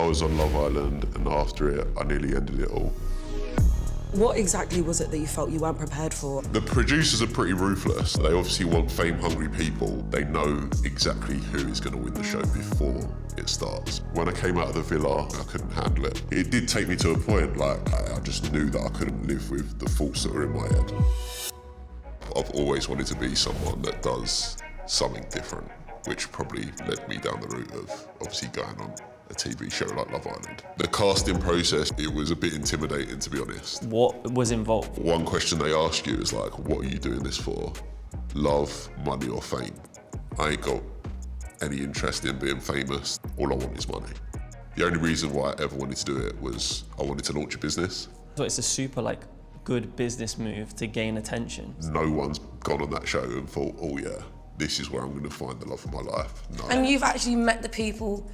I was on Love Island, and after it, I nearly ended it all. What exactly was it that you felt you weren't prepared for? The producers are pretty ruthless. They obviously want fame-hungry people. They know exactly who is going to win the show before it starts. When I came out of the villa, I couldn't handle it. It did take me to a point, like, I just knew that I couldn't live with the thoughts that were in my head. I've always wanted to be someone that does something different, which probably led me down the route of obviously going on a TV show like Love Island. The casting process, it was a bit intimidating, to be honest. What was involved? One question they ask you is like, what are you doing this for? Love, money or fame? I ain't got any interest in being famous. All I want is money. The only reason why I ever wanted to do it was I wanted to launch a business. So it's a super good business move to gain attention. No one's gone on that show and thought, oh yeah, this is where I'm going to find the love of my life. No. And you've actually met the people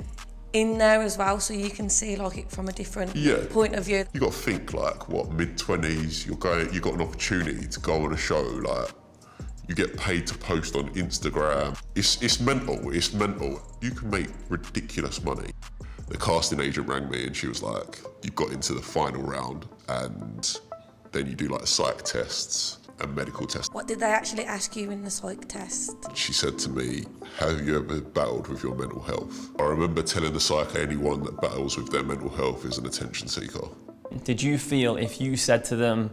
in there as well, so you can see it from a different point of view. You got to think mid-20s, you've got an opportunity to go on a show, you get paid to post on Instagram. It's mental. You can make ridiculous money. The casting agent rang me and she was like, you got into the final round and then you do psych tests and medical tests. What did they actually ask you in the psych test? She said to me, have you ever battled with your mental health? I remember telling the psych anyone that battles with their mental health is an attention seeker. Did you feel if you said to them,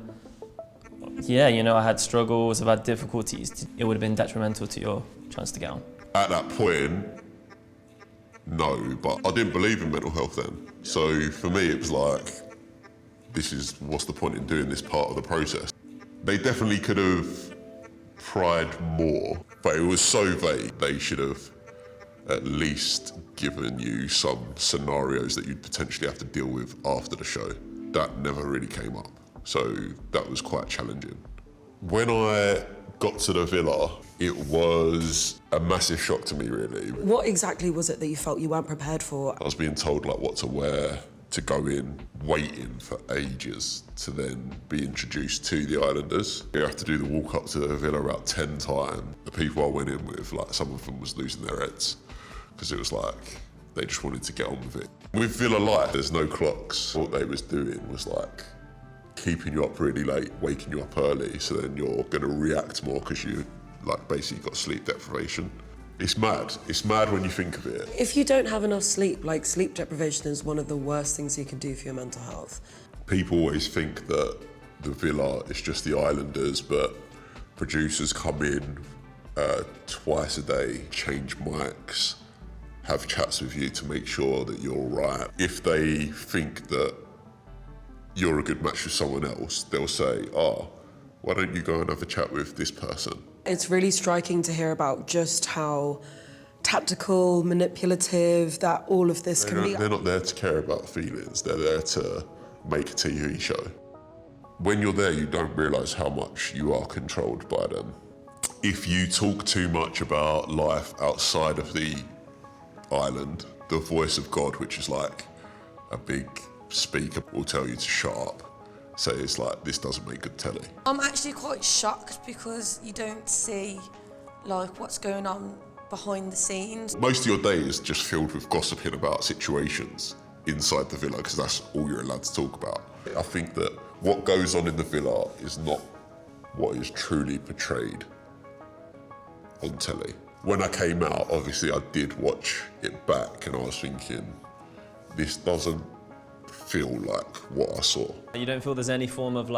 yeah, I had struggles, I've had difficulties, it would have been detrimental to your chance to get on? At that point, no, but I didn't believe in mental health then. So for me, it was what's the point in doing this part of the process? They definitely could have tried more, but it was so vague. They should have at least given you some scenarios that you'd potentially have to deal with after the show. That never really came up, so that was quite challenging. When I got to the villa, it was a massive shock to me, really. What exactly was it that you felt you weren't prepared for? I was being told what to wear, to go in, waiting for ages to then be introduced to the islanders. You have to do the walk up to the villa about 10 times. The people I went in with, some of them was losing their heads because it was they just wanted to get on with it. With villa life, there's no clocks. What they was doing was keeping you up really late, waking you up early, so then you're gonna react more because you basically got sleep deprivation. It's mad. It's mad when you think of it. If you don't have enough sleep, sleep deprivation is one of the worst things you can do for your mental health. People always think that the villa is just the islanders, but producers come in twice a day, change mics, have chats with you to make sure that you're all right. If they think that you're a good match with someone else, they'll say, why don't you go and have a chat with this person? It's really striking to hear about just how tactical, manipulative, that all of this can be. They're not there to care about feelings, they're there to make a TV show. When you're there, you don't realise how much you are controlled by them. If you talk too much about life outside of the island, the voice of God, which is a big speaker, will tell you to shut up. So it's this doesn't make good telly. I'm actually quite shocked because you don't see what's going on behind the scenes. Most of your day is just filled with gossiping about situations inside the villa because that's all you're allowed to talk about. I think that what goes on in the villa is not what is truly portrayed on telly. When I came out, obviously I did watch it back and I was thinking, this doesn't feel like what I saw. You don't feel there's any form of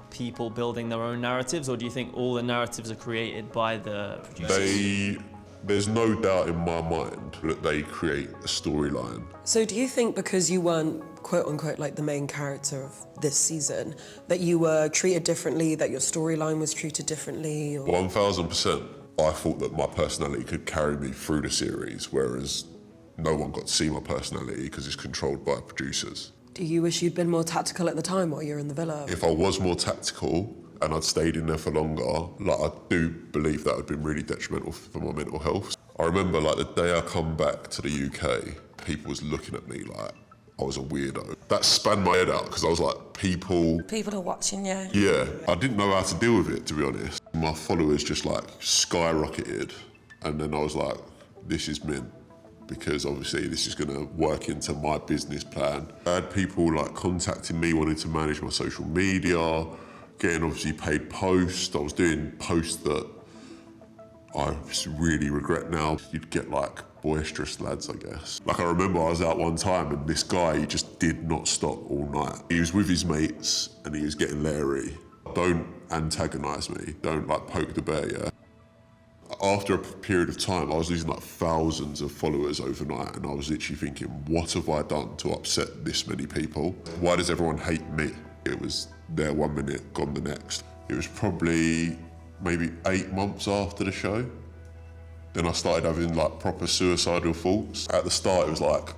people building their own narratives, or do you think all the narratives are created by the producers? There's no doubt in my mind that they create a storyline. So do you think because you weren't quote unquote the main character of this season, that you were treated differently, that your storyline was treated differently? 1000%. I thought that my personality could carry me through the series, whereas no one got to see my personality because it's controlled by producers. Do you wish you'd been more tactical at the time while you were in the villa? If I was more tactical and I'd stayed in there for longer, I do believe that would have been really detrimental for my mental health. I remember the day I come back to the UK, people was looking at me I was a weirdo. That spanned my head out because I was people... People are watching you. Yeah, I didn't know how to deal with it, to be honest. My followers just skyrocketed and then I was this is mint. because obviously this is going to work into my business plan. I had people like contacting me wanting to manage my social media, getting obviously paid posts. I was doing posts that I really regret now. You'd get like boisterous lads, I guess. Like I remember I was out one time and this guy, he just did not stop all night. He was with his mates and he was getting leery. Don't antagonise me, don't like poke the bear, yeah? After a period of time, I was losing like thousands of followers overnight and I was literally thinking, what have I done to upset this many people? Why does everyone hate me? It was there 1 minute, gone the next. It was probably maybe 8 months after the show. Then I started having like proper suicidal thoughts. At the start, it was like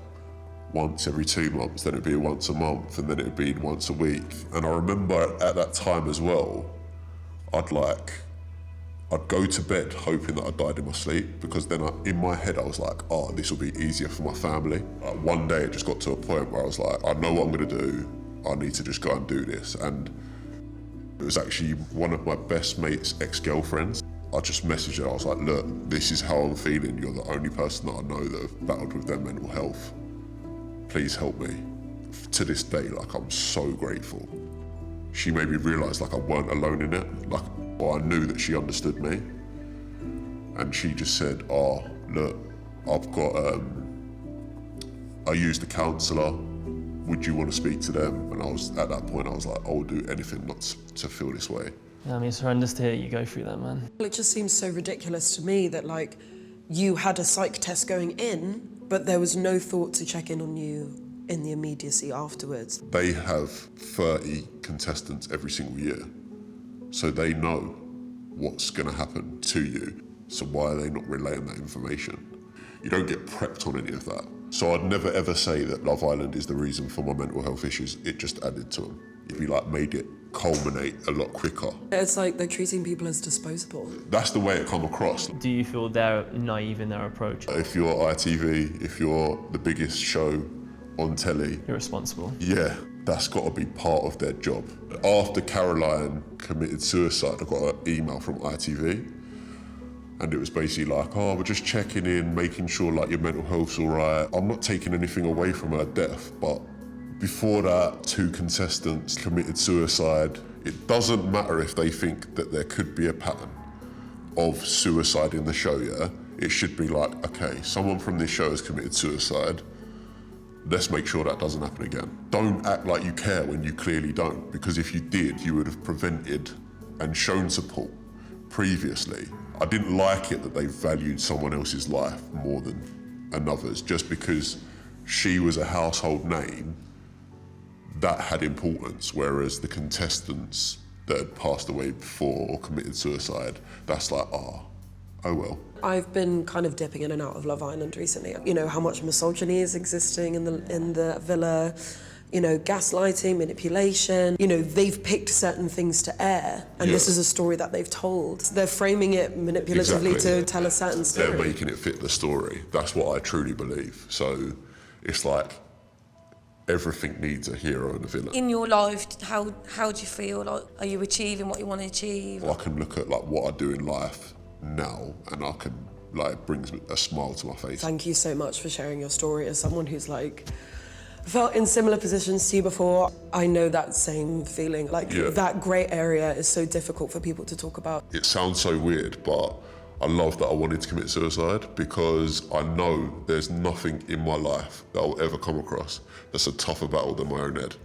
once every 2 months, then it'd be once a month, and then it'd be once a week. And I remember at that time as well, I'd go to bed hoping that I died in my sleep, because then in my head I was like, oh, this will be easier for my family. Like one day it just got to a point where I was like, I know what I'm gonna do. I need to just go and do this. And it was actually one of my best mates' ex-girlfriends. I just messaged her, I was like, look, this is how I'm feeling. You're the only person that I know that have battled with their mental health. Please help me. To this day, like, I'm so grateful. She made me realise like I weren't alone in it. Like, well, I knew that she understood me. And she just said, oh, look, I've got, I used a counsellor. Would you want to speak to them? And I was, at that point, I was like, I will do anything not to feel this way. Yeah, I mean, it's horrendous to hear you go through that, man. It just seems so ridiculous to me that, like, you had a psych test going in, but there was no thought to check in on you in the immediacy afterwards. They have 30 contestants every single year, so they know what's going to happen to you. So why are they not relaying that information? You don't get prepped on any of that. So I'd never ever say that Love Island is the reason for my mental health issues. It just added to them. It'd be like made it culminate a lot quicker. It's like they're treating people as disposable. That's the way it come across. Do you feel they're naive in their approach? If you're ITV, if you're the biggest show on telly, You're responsible. yeah, that's got to be part of their job. After Caroline committed suicide, I got an email from ITV, and it was basically like, oh, we're just checking in, making sure like your mental health's all right. I'm not taking anything away from her death, but before that, 2 contestants committed suicide. It doesn't matter if they think that there could be a pattern of suicide in the show, yeah? It should be like, okay, someone from this show has committed suicide. Let's make sure that doesn't happen again. Don't act like you care when you clearly don't, because if you did, you would have prevented and shown support previously. I didn't like it that they valued someone else's life more than another's. Just because she was a household name, that had importance, whereas the contestants that had passed away before or committed suicide, that's like, oh well. I've been kind of dipping in and out of Love Island recently. You know, how much misogyny is existing in the villa, you know, gaslighting, manipulation. You know, they've picked certain things to air, and this is a story that they've told. They're framing it manipulatively to tell a certain story. They're making it fit the story. That's what I truly believe. So it's like, everything needs a hero and a villain. In your life, how do you feel? Like, are you achieving what you want to achieve? I can look at like what I do in life now, and I can, like, it brings a smile to my face. Thank you so much for sharing your story. As someone who's like felt in similar positions to you before, I know that same feeling. Like that grey area is so difficult for people to talk about. It sounds so weird, but I love that I wanted to commit suicide, because I know there's nothing in my life that I'll ever come across that's a tougher battle than my own head.